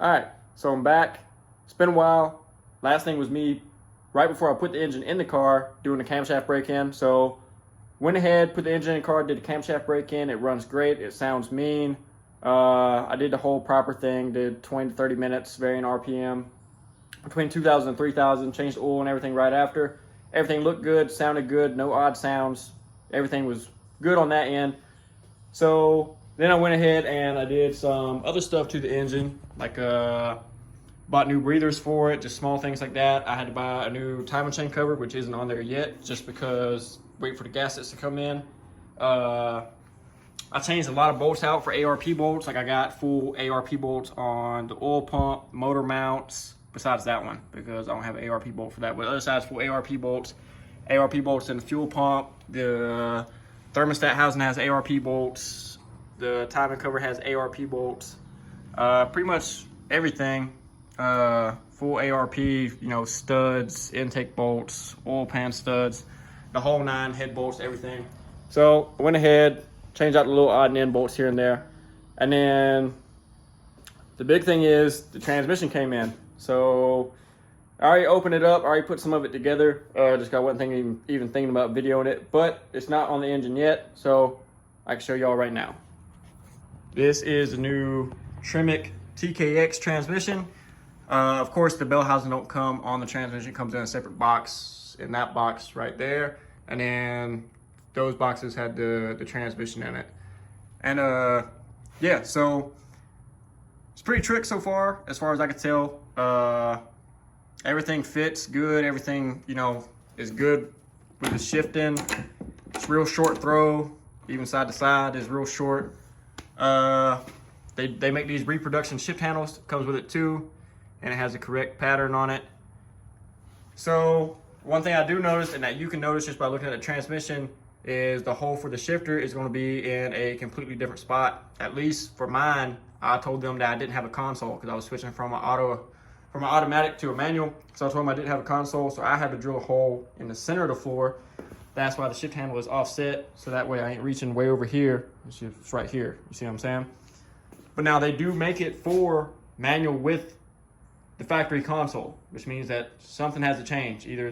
All right, so I'm back. It's been a while. Last thing was me, right before I put the engine in the car, doing the camshaft break-in. So went ahead, put the engine in the car, did the camshaft break-in. It runs great. It sounds mean. I did the whole proper thing, did 20 to 30 minutes, varying RPM, between 2,000 and 3,000, changed the oil and everything right after. Everything looked good, sounded good, no odd sounds. Everything was good on that end. So then I went ahead and I did some other stuff to the engine, like bought new breathers for it, just small things like that. I had to buy a new timing chain cover, which isn't on there yet, just because wait for the gaskets to come in. I changed a lot of bolts out for ARP bolts. Like I got full ARP bolts on the oil pump, motor mounts, besides that one, because I don't have an ARP bolt for that. But the other side's full ARP bolts in the fuel pump. The thermostat housing has ARP bolts. The timing cover has ARP bolts. Pretty much everything. Full ARP, studs, intake bolts, oil pan studs, the whole 9, head bolts, everything. So I went ahead, changed out the little odd and end bolts here and there. And then the big thing is the transmission came in. So I already opened it up, I already put some of it together. Just got one thing, even thinking about videoing it, but it's not on the engine yet. So I can show y'all right now. This is the new Tremec TKX transmission. Of course, the bell housing don't come on the transmission. It comes in a separate box, in that box right there. And then those boxes had the transmission in it. And yeah, so it's pretty trick so far as I could tell. Everything fits good. Everything, is good with the shifting. It's real short throw, even side to side is real short. They make these reproduction shift handles, comes with it too. And it has the correct pattern on it. So one thing I do notice, and that you can notice just by looking at the transmission, is the hole for the shifter is going to be in a completely different spot. At least for mine, I told them that I didn't have a console because I was switching from an automatic to a manual. So I told them I didn't have a console, so I had to drill a hole in the center of the floor. That's why the shift handle is offset, so that way I ain't reaching way over here. It's right here. You see what I'm saying? But now they do make it for manual with the factory console, which means that something has to change. Either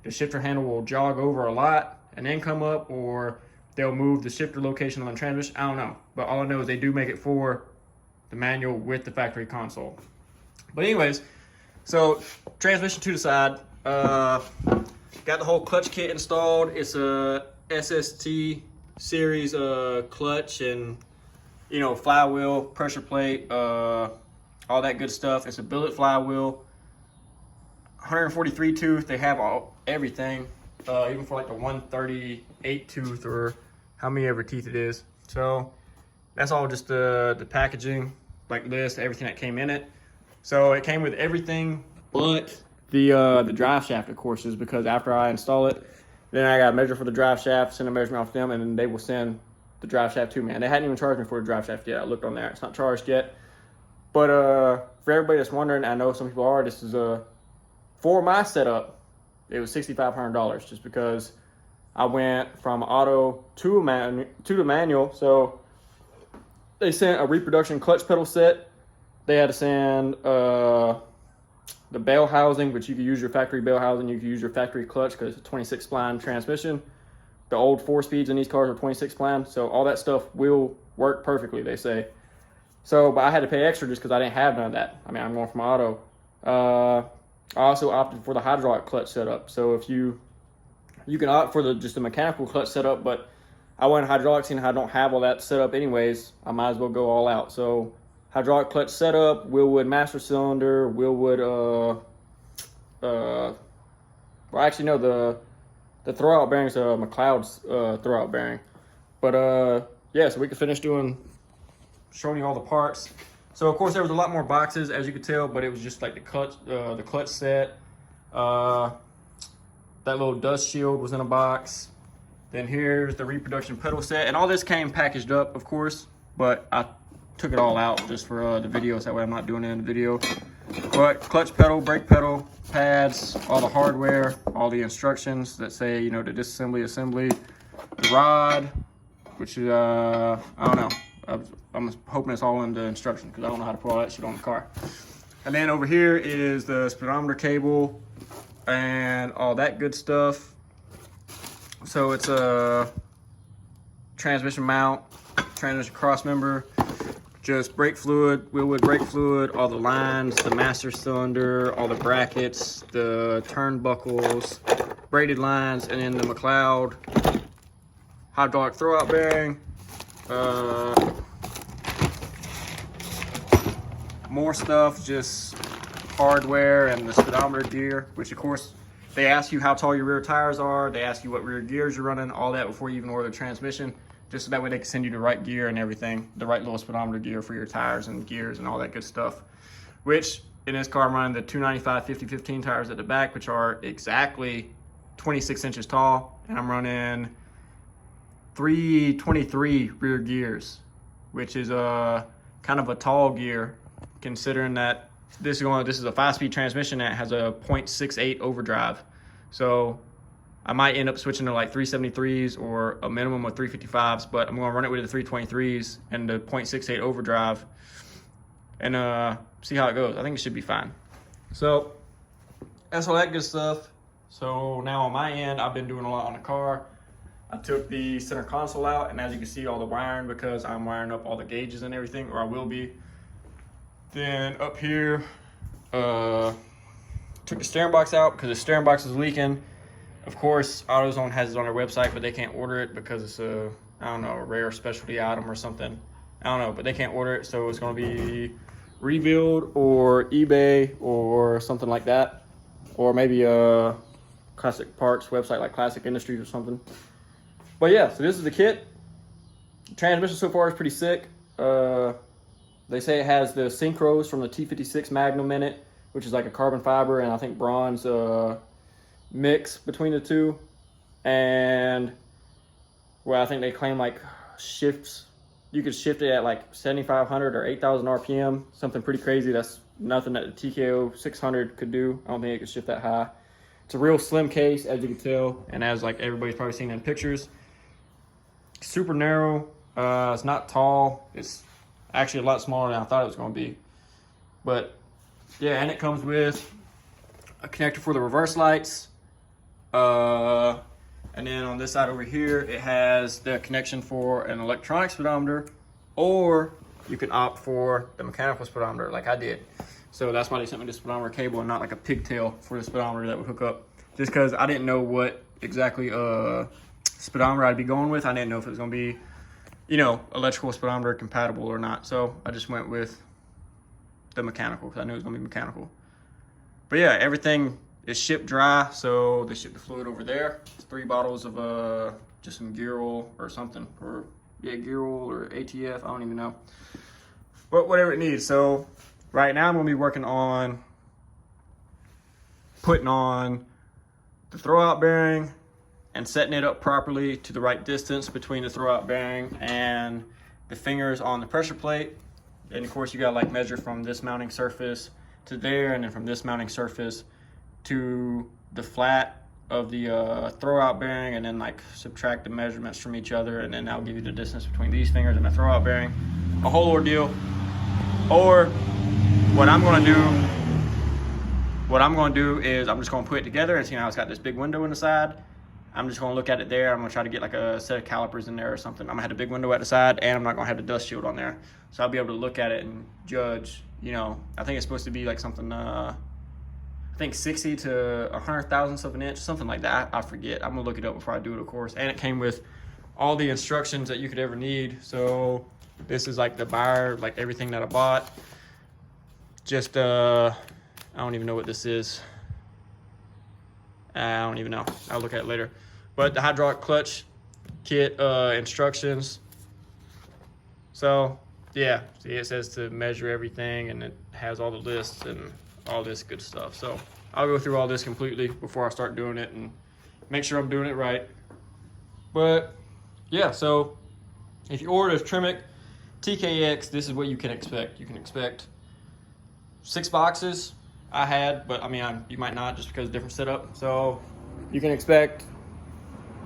the shifter handle will jog over a lot and then come up, or they'll move the shifter location on the transmission. I don't know, but all I know is they do make it for the manual with the factory console. But anyways, so transmission to the side. Got the whole clutch kit installed. It's a SST series clutch and flywheel, pressure plate, all that good stuff. It's a billet flywheel, 143 tooth. They have everything, even for like the 138 tooth or how many ever teeth it is. So that's all just the packaging, like list, everything that came in it. So it came with everything but the drive shaft, of course, is because after I install it, then I got to measure for the drive shaft, send a measurement off to them, and then they will send the drive shaft to me. And they hadn't even charged me for the drive shaft yet. I looked on there; it's not charged yet. But for everybody that's wondering, I know some people are, this is for my setup, it was $6,500 just because I went from auto to the manual. So they sent a reproduction clutch pedal set. They had to send the bell housing, which you could use your factory bell housing, you could use your factory clutch because it's a 26 spline transmission. The old 4-speeds in these cars are 26 spline, so all that stuff will work perfectly, they say. So, but I had to pay extra just because I didn't have none of that. I mean, I'm going from auto. I also opted for the hydraulic clutch setup. So if you can opt for just the mechanical clutch setup, but I went hydraulic, seeing I don't have all that set up anyways, I might as well go all out. So hydraulic clutch setup, Willwood master cylinder, Willwood, well actually no, the throwout bearing's McLeod's throwout bearing. But yeah, so we could finish showing you all the parts. So of course there was a lot more boxes, as you could tell, but it was just like the clutch set. That little dust shield was in a box. Then here's the reproduction pedal set, and all this came packaged up, of course, but I took it all out just for the video, so that way I'm not doing it in the video. But clutch pedal, brake pedal, pads, all the hardware, all the instructions that say, the disassembly, assembly, the rod, which is, I don't know. I'm hoping it's all in the instructions because I don't know how to put all that shit on the car. And then over here is the speedometer cable and all that good stuff. So it's a transmission mount, transmission cross member, just brake fluid, wheelwood brake fluid, all the lines, the master cylinder, all the brackets, the turnbuckles, braided lines, and then the McLeod hydraulic throwout bearing. More stuff, just hardware and the speedometer gear, which of course they ask you how tall your rear tires are, they ask you what rear gears you're running, all that before you even order the transmission, just so that way they can send you the right gear and everything, the right little speedometer gear for your tires and gears and all that good stuff. Which in this car I'm running the 295 50/15 tires at the back, which are exactly 26 inches tall, and I'm running 323 rear gears, which is a kind of a tall gear, considering that this is a 5-speed transmission that has a 0.68 overdrive. So I might end up switching to like 373s or a minimum of 355s, but I'm gonna run it with the 323s and the 0.68 overdrive and see how it goes. I think it should be fine. So that's all that good stuff. So now on my end, I've been doing a lot on the car. I took the center console out, and as you can see, all the wiring, because I'm wiring up all the gauges and everything, or I will be. Then up here, took the steering box out because the steering box is leaking. Of course, AutoZone has it on their website, but they can't order it because it's a, I don't know, a rare specialty item or something. I don't know, but they can't order it, so it's gonna be Rebuild or eBay or something like that, or maybe a Classic Parts website like Classic Industries or something. But yeah, so this is the kit. The transmission so far is pretty sick. They say it has the synchros from the T56 Magnum in it, which is like a carbon fiber and I think bronze mix between the two. And well, I think they claim like shifts. You could shift it at like 7,500 or 8,000 RPM, something pretty crazy. That's nothing that the TKO 600 could do. I don't think it could shift that high. It's a real slim case, as you can tell, and as like everybody's probably seen in pictures. Super narrow. It's not tall. It's actually a lot smaller than I thought it was going to be. But yeah, and it comes with a connector for the reverse lights. And then on this side over here, it has the connection for an electronic speedometer, or you can opt for the mechanical speedometer like I did. So that's why they sent me the speedometer cable and not like a pigtail for the speedometer that would hook up. Just because I didn't know what exactly speedometer I'd be going with. I didn't know if it was going to be, you know, electrical speedometer compatible or not. So I just went with the mechanical because I knew it was going to be mechanical. But yeah, everything is shipped dry. So they shipped the fluid over there. It's 3 bottles of just some gear oil or something. Or yeah, gear oil or ATF. I don't even know. But whatever it needs. So right now I'm going to be working on putting on the throwout bearing and setting it up properly to the right distance between the throwout bearing and the fingers on the pressure plate. And of course you gotta like measure from this mounting surface to there, and then from this mounting surface to the flat of the throwout bearing, and then like subtract the measurements from each other, and then that'll give you the distance between these fingers and the throwout bearing. A whole ordeal. Or what I'm gonna do is I'm just gonna put it together, and see how it's got this big window in the side. I'm just gonna look at it there. I'm gonna try to get like a set of calipers in there or something. I'm gonna have a big window at the side, and I'm not gonna have the dust shield on there. So I'll be able to look at it and judge, you know, I think it's supposed to be like something, I think 60 to 100 thousandths of an inch, something like that. I forget. I'm gonna look it up before I do it, of course. And it came with all the instructions that you could ever need. So this is like the buyer, like everything that I bought. Just, I don't even know what this is. I don't even know. I'll look at it later. But the hydraulic clutch kit instructions. So yeah, see, it says to measure everything, and it has all the lists and all this good stuff. So I'll go through all this completely before I start doing it and make sure I'm doing it right. But yeah, so if you order this Tremec TKX, this is what you can expect. You can expect 6 boxes. I had, but I mean, you might not, just because of different setup. So you can expect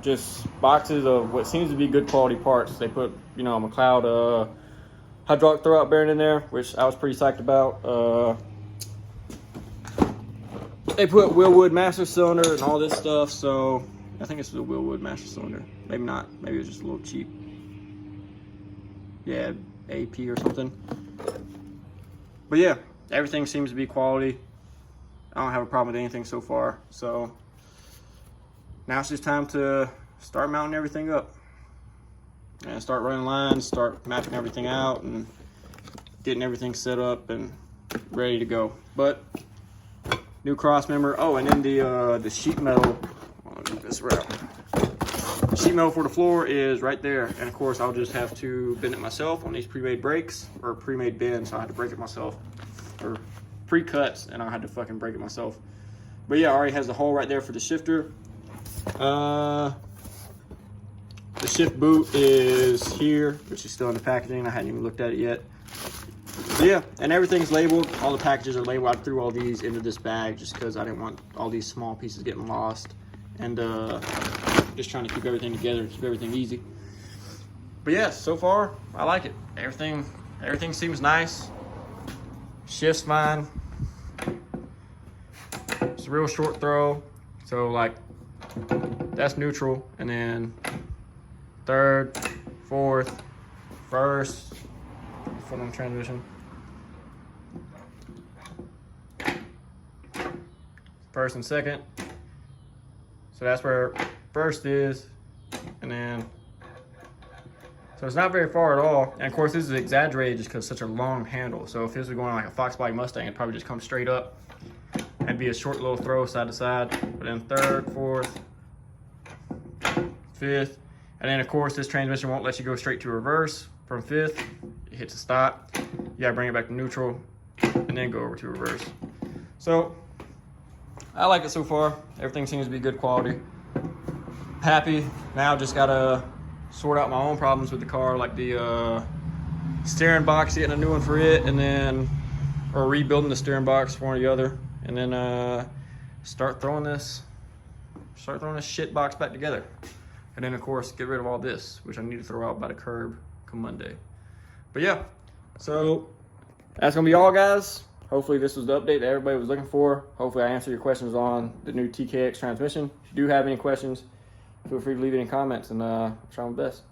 just boxes of what seems to be good quality parts. They put, you know, McLeod hydraulic throwout bearing in there, which I was pretty psyched about. they put Willwood master cylinder and all this stuff, so I think it's the Willwood master cylinder. Maybe not. Maybe it's just a little cheap. Yeah, AP or something. But yeah, everything seems to be quality. I don't have a problem with anything so far. So now it's just time to start mounting everything up and start running lines, start mapping everything out, and getting everything set up and ready to go. But new cross member. Oh, and then the sheet metal. I'll get this route. The sheet metal for the floor is right there, and of course I'll just have to bend it myself on these pre-made brakes, or pre-made bends, so I had to break it myself, or pre-cuts, and I had to fucking break it myself. But yeah, already has the hole right there for the shifter. The shift boot is here, which is still in the packaging. I hadn't even looked at it yet. But yeah, and everything's labeled. All the packages are labeled. I threw all these into this bag just because I didn't want all these small pieces getting lost, and just trying to keep everything together, keep everything easy. But yeah, so far I like it. Everything seems nice. Shift's fine. It's a real short throw, so like that's neutral, and then third, fourth, first, front on transmission, first and second. So that's where first is, and then, so it's not very far at all. And of course this is exaggerated just because it's such a long handle. So if this was going on like a Fox Bike Mustang, it'd probably just come straight up and be a short little throw side to side. But then third, fourth, fifth, and then of course this transmission won't let you go straight to reverse from fifth. It hits a stop. You gotta bring it back to neutral and then go over to reverse. So I like it so far. Everything seems to be good quality. Happy. Now just gotta sort out my own problems with the car, like the steering box, getting a new one for it, and then, or rebuilding the steering box for one or the other, and then start throwing this shit box back together. And then of course get rid of all this, which I need to throw out by the curb come Monday. But yeah, so that's gonna be all, guys. Hopefully this was the update that everybody was looking for. Hopefully I answered your questions on the new TKX transmission. If you do have any questions, feel free to leave it in comments, and I'll try my best.